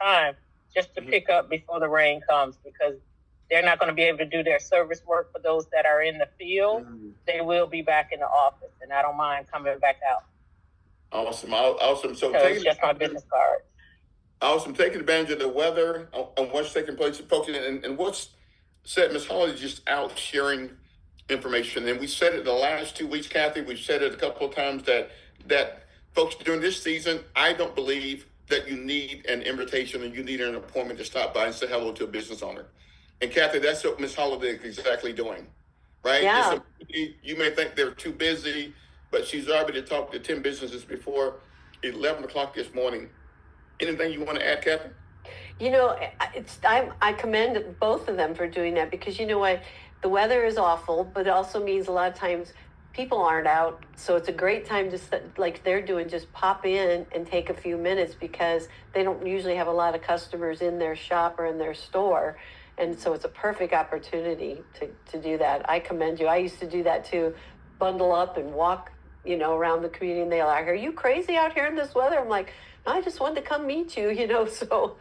time just to pick up before the rain comes, because they're not going to be able to do their service work for those that are in the field. They will be back in the office, and I don't mind coming back out. Awesome. So it's just my business card. Awesome. Taking advantage of the weather and what's taking place, folks, and what's said, Ms. Holly just out sharing information. And we said it the last 2 weeks, Kathy. We've said it a couple of times that folks, during this season, I don't believe that you need an invitation and you need an appointment to stop by and say hello to a business owner. And Kathy, that's what Ms. Holiday is exactly doing, right? Yeah. You may think they're too busy, but she's already talked to 10 businesses before 11 o'clock this morning. Anything you want to add, Kathy? You know, I commend both of them for doing that, because you know what? The weather is awful, but it also means a lot of times people aren't out. So it's a great time to, like they're doing, just pop in and take a few minutes, because they don't usually have a lot of customers in their shop or in their store. And so it's a perfect opportunity to do that. I commend you. I used to do that too, bundle up and walk, around the community, and they're like, "Are you crazy out here in this weather?" I'm like, "I just wanted to come meet you," so